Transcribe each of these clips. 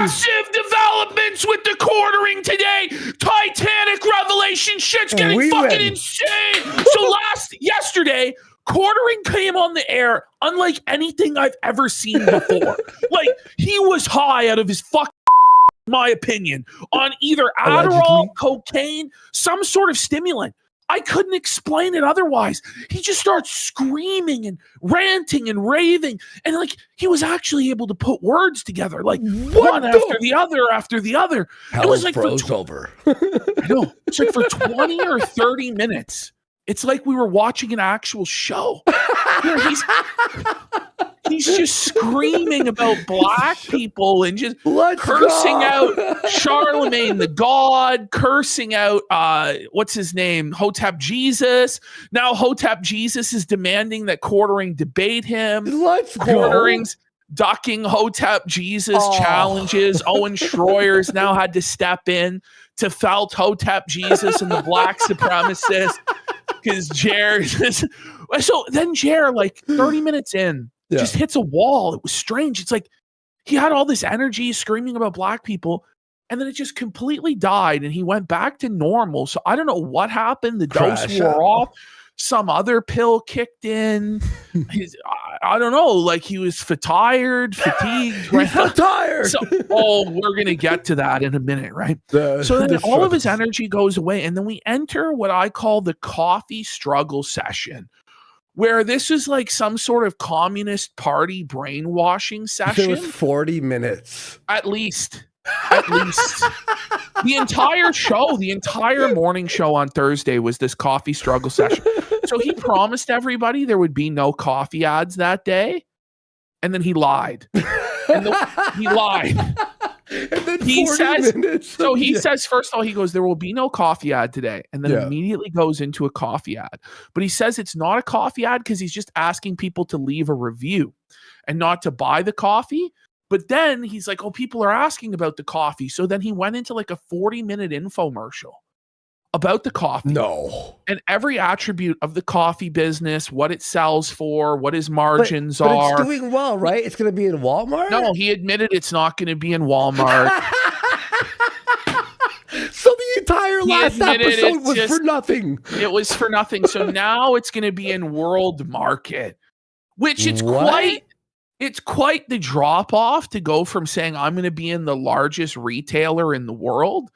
Massive developments with the quartering today. Titanic revelation. Shit's getting insane. So yesterday, quartering came on the air unlike anything I've ever seen before. Like, he was high out of his my opinion, on either Adderall, cocaine, some sort of stimulant. I couldn't explain it otherwise. He just starts screaming and ranting and raving. And like, he was actually able to put words together, like one after the other. Hell, it was like froze over. I know. It's like for 20 or 30 minutes. It's like we were watching an actual show. Where he's just screaming about black people and just cursing out Charlemagne the God, cursing out what's his name, Hotep Jesus. Now Hotep Jesus is demanding that quartering debate him. Quartering's ducking Hotep Jesus challenges. Owen Schroyer's now had to step in to felt Hotep Jesus and the black supremacist because so then Jer, like 30 minutes in, just hits a wall. It was strange. It's like he had all this energy screaming about black people, and then it just completely died, and he went back to normal. So I don't know what happened. The dose wore off. Some other pill kicked in. I don't know. Like he was fatigued. Right? Tired. So, we're gonna get to that in a minute, right? So then all of his energy goes away, and then we enter what I call the coffee struggle session, where this is like some sort of communist party brainwashing session. It was 40 minutes. At least. The entire show, the entire morning show on Thursday was this coffee struggle session. So he promised everybody there would be no coffee ads that day. And then he lied. He lied. And then he says, first of all, he goes, there will be no coffee ad today. And then immediately goes into a coffee ad. But he says it's not a coffee ad because he's just asking people to leave a review and not to buy the coffee. But then he's like, people are asking about the coffee. So then he went into like a 40-minute infomercial about the coffee. No. And every attribute of the coffee business, what it sells for, what his margins are. But it's doing well, right? It's going to be in Walmart? No, he admitted it's not going to be in Walmart. So the entire last episode was for nothing. It was for nothing. So now it's going to be in World Market, which it's quite the drop off to go from saying I'm going to be in the largest retailer in the world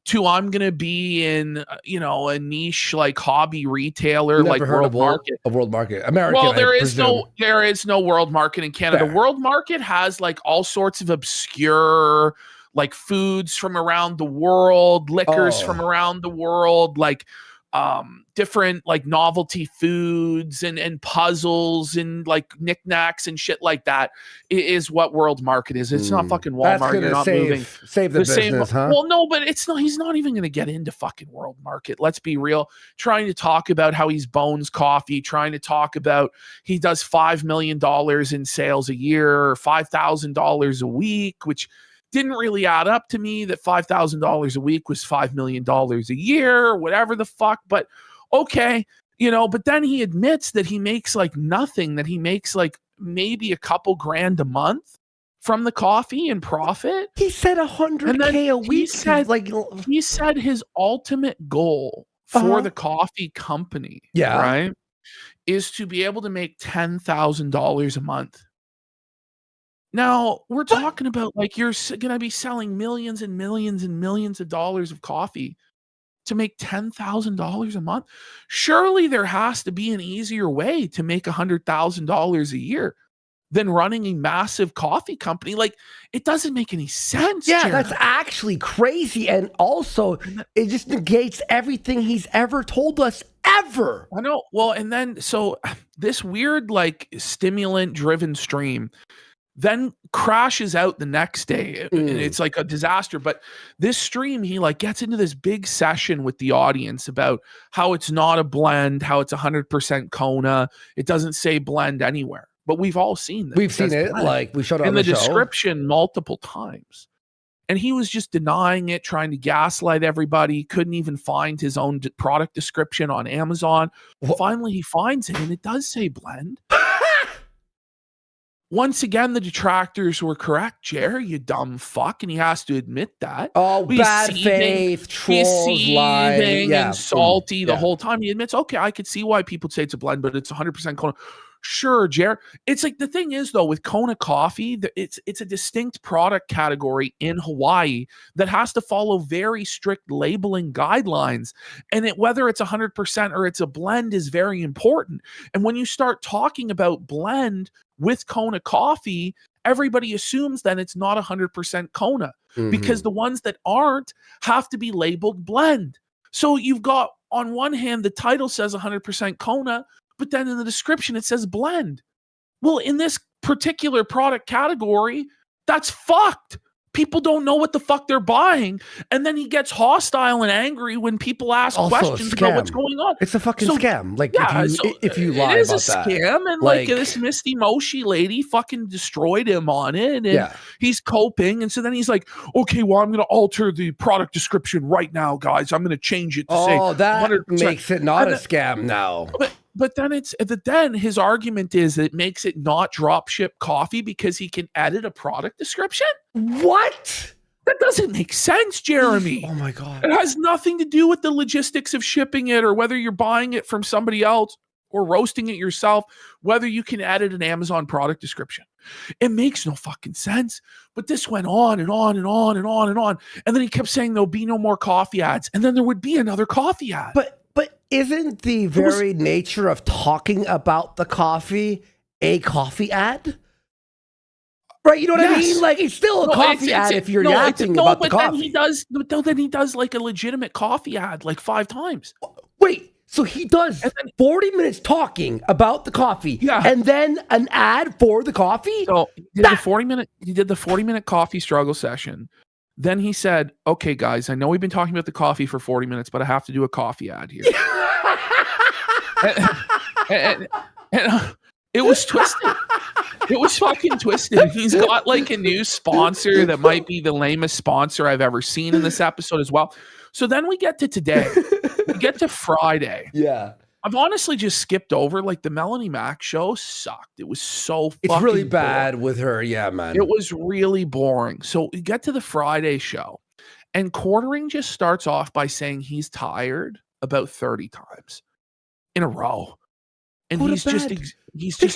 to I'm going to be in, a niche like hobby retailer like World Market. A World Market. American. Well, there is no World Market in Canada. Fair. World Market has like all sorts of obscure like foods from around the world, liquors from around the world, like different like novelty foods and puzzles and like knickknacks and shit like that is what World Market is. It's not fucking Walmart. You're not moving. Save the business, huh? Well, no, but it's not. He's not even going to get into fucking World Market. Let's be real. Trying to talk about how he's Bones Coffee. Trying to talk about he does $5 million in sales a year or $5,000 a week, which didn't really add up to me that $5,000 a week was $5 million a year or whatever the fuck. But okay, but then he admits that he makes like nothing, that he makes like maybe a couple grand a month from the coffee in profit. He said $100K a week. He said his ultimate goal for the coffee company, right, is to be able to make $10,000 a month. Now, we're talking about like you're going to be selling millions and millions and millions of dollars of coffee to make $10,000 a month. Surely there has to be an easier way to make $100,000 a year than running a massive coffee company. Like, it doesn't make any sense. Yeah, Jared. That's actually crazy. And also, it just negates everything he's ever told us ever. I know. Well, and then, so this weird, like, stimulant-driven stream then crashes out the next day. It's like a disaster. But this stream, he like gets into this big session with the audience about how it's not a blend, how it's 100% Kona. It doesn't say blend anywhere. But we've all seen this. We've seen it. Blend. Like we showed it in on the show. Description multiple times. And he was just denying it, trying to gaslight everybody. Couldn't even find his own product description on Amazon. Finally, he finds it, and it does say blend. once again, the detractors were correct, Jer, you dumb fuck, and he has to admit that. Oh, He's bad seething, faith, trolls, lying. Yeah. and salty the yeah. whole time. He admits, okay, I could see why people say it's a blend, but it's 100% Kona. Sure, Jer. It's like the thing is though with Kona coffee, it's a distinct product category in Hawaii that has to follow very strict labeling guidelines, and whether it's 100% or it's a blend is very important. And when you start talking about blend with Kona coffee, everybody assumes then it's not 100% Kona because the ones that aren't have to be labeled blend. So you've got on one hand the title says 100% Kona, but then in the description it says blend. Well, in this particular product category, that's fucked. People don't know what the fuck they're buying. And then he gets hostile and angry when people ask Also questions about what's going on. It's a fucking scam. Like, Yeah, if you lie it is about a that. scam, and like this Misty Moshi lady fucking destroyed him on it, and he's coping, and so then he's like, okay, well, I'm gonna alter the product description right now, guys. I'm gonna change it to say 100%. That makes it not a scam now. But then his argument is it makes it not dropship coffee because he can edit a product description. What? That doesn't make sense, Jeremy. Oh my God. It has nothing to do with the logistics of shipping it or whether you're buying it from somebody else or roasting it yourself, whether you can edit an Amazon product description. It makes no fucking sense. But this went on and on and on and on and on. And then he kept saying there'll be no more coffee ads. And then there would be another coffee ad. But isn't the very nature of talking about the coffee a coffee ad? Right, you know what I mean? Like, it's still a coffee ad if you're yapping about the coffee. Then he does like a legitimate coffee ad like 5 times. Wait, so he does 40 minutes talking about the coffee, and then an ad for the coffee? So he did the 40-minute coffee struggle session. Then he said, okay, guys, I know we've been talking about the coffee for 40 minutes, but I have to do a coffee ad here. and it was twisted. It was fucking twisted. He's got like a new sponsor that might be the lamest sponsor I've ever seen in this episode as well. So then we get to today. We get to Friday. Yeah. I've honestly just skipped over, like, the Melanie Mac show sucked. It was so fucking It's really bad boring with her. Yeah, man. It was really boring. So we get to the Friday show, and Quartering just starts off by saying he's tired about 30 times in a row. And he's just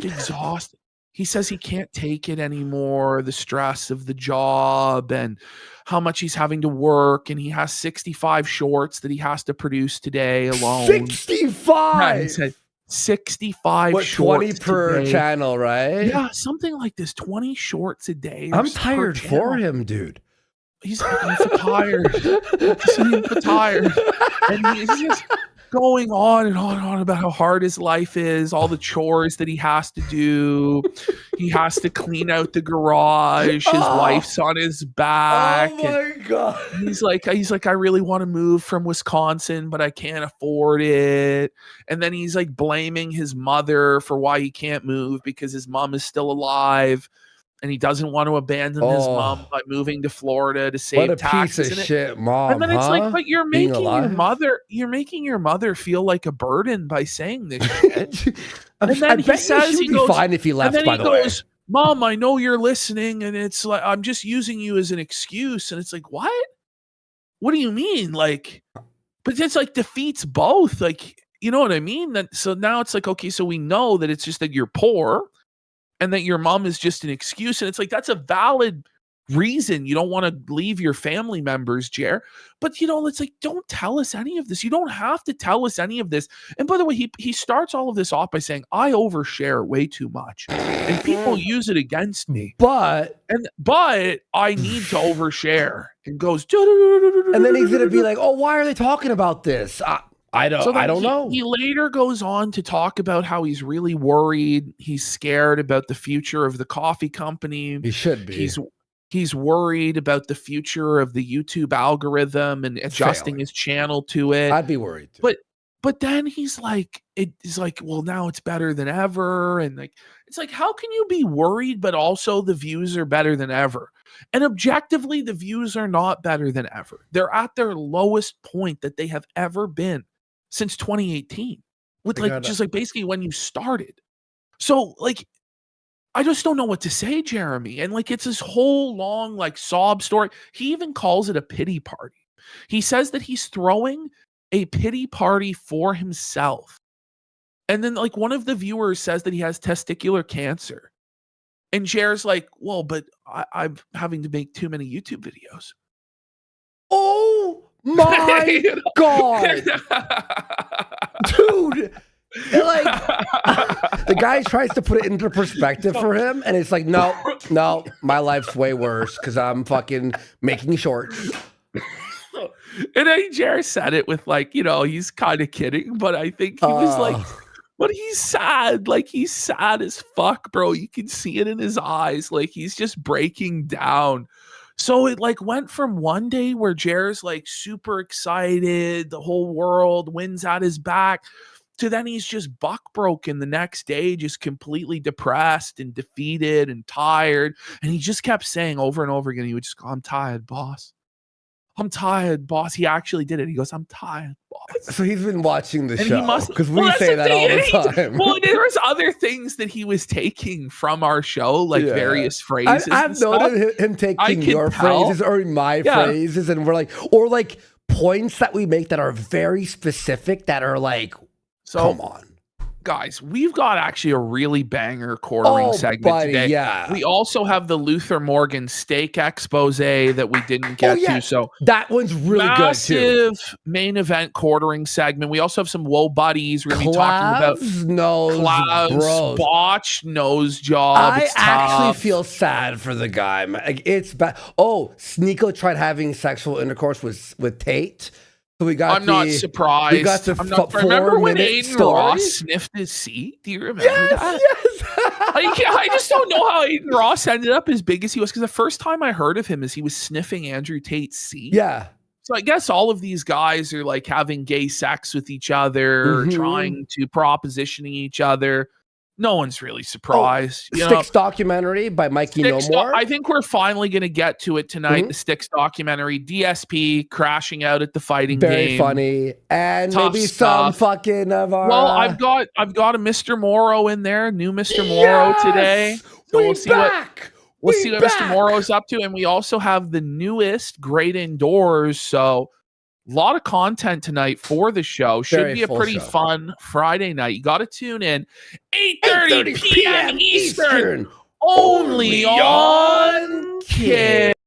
exhausted. He says he can't take it anymore, the stress of the job and how much he's having to work. And he has 65 shorts that he has to produce today alone. 65? Yeah, he said 65 shorts 20 per today. channel, right? Yeah, something like this, 20 shorts a day. I'm tired for him, dude. He's tired. He's tired. And he's just going on and on and on about how hard his life is, all the chores that he has to do. He has to clean out the garage. His wife's on his back. Oh my God. He's like, I really want to move from Wisconsin, but I can't afford it. And then he's like blaming his mother for why he can't move because his mom is still alive. And he doesn't want to abandon his mom by moving to Florida to save taxes. What a piece of shit, mom. And then it's like, but you're making your mother feel like a burden by saying this shit. And then he says he goes, fine if he left, and then by the way. Mom, I know you're listening, and it's like I'm just using you as an excuse. And it's like, what? What do you mean? Like, but it's like defeats both. Like, you know what I mean? So now it's like, okay, so we know that it's just that you're poor. And that your mom is just an excuse. And it's like, that's a valid reason you don't want to leave your family members, Jer. But, it's like, don't tell us any of this. You don't have to tell us any of this. And by the way, he starts all of this off by saying, I overshare way too much. And people use it against me. But I need to overshare. And goes, and then he's going to be like, oh, why are they talking about this? I don't know. He later goes on to talk about how he's really worried. He's scared about the future of the coffee company. He should be. He's worried about the future of the YouTube algorithm and adjusting his channel to it. I'd be worried too. But then he's like, well, now it's better than ever. And like, it's like, how can you be worried, but also the views are better than ever? And objectively, the views are not better than ever. They're at their lowest point that they have ever been since 2018 with just like basically when you started. So like I just don't know what to say, Jeremy. And like, it's this whole long like sob story. He even calls it a pity party. He says that he's throwing a pity party for himself. And then like one of the viewers says that he has testicular cancer. And Jer's like, well, but I'm having to make too many YouTube videos. Oh my God. Dude. Like the guy tries to put it into perspective for him, and it's like, no, my life's way worse because I'm fucking making shorts. And then Jer said it with like, you know, he's kind of kidding, but I think he was like, but he's sad. Like, he's sad as fuck, bro. You can see it in his eyes. Like, he's just breaking down. So it like went from one day where Jer's like super excited, the whole world wins at his back, to then he's just buck broken the next day, just completely depressed and defeated and tired. And he just kept saying over and over again, he would just go, I'm tired, boss. I'm tired, boss. He actually did it. He goes, I'm tired, boss. So he's been watching the and show because we say that all the time. Well, there was other things that he was taking from our show, like various phrases. I've noted him taking your phrases or my phrases, and we're like, or like points that we make that are very specific that are like, come on. Guys, we've got actually a really banger quartering segment today. Yeah. We also have the Luther Morgan steak expose that we didn't get to. So that one's really good too. Massive main event quartering segment. We also have some Whoa Buddies. We're going to be talking about Clav's botched nose job. I actually feel sad for the guy. Like, it's bad. Oh, Sneeko tried having sexual intercourse with Tate. So we got not surprised. We got the remember when Aiden story? Ross sniffed his seat? Do you remember that? Yes. I just don't know how Aiden Ross ended up as big as he was, because the first time I heard of him is he was sniffing Andrew Tate's seat. Yeah. So I guess all of these guys are like having gay sex with each other, trying to propositioning each other. No one's really surprised. Styx documentary by Mikey No More. I think we're finally going to get to it tonight. The Styx documentary, DSP crashing out at the fighting game. Very funny, and tough maybe stuff. some fucking of our. Well, I've got a Mr. Morrow in there, new Mr. Morrow today. So we'll see what Mr. Morrow's up to, and we also have the newest Great Indoors. So. A lot of content tonight for the show. Should be a pretty fun Friday night. You got to tune in. 8:30 p.m. Eastern. Only on Kids.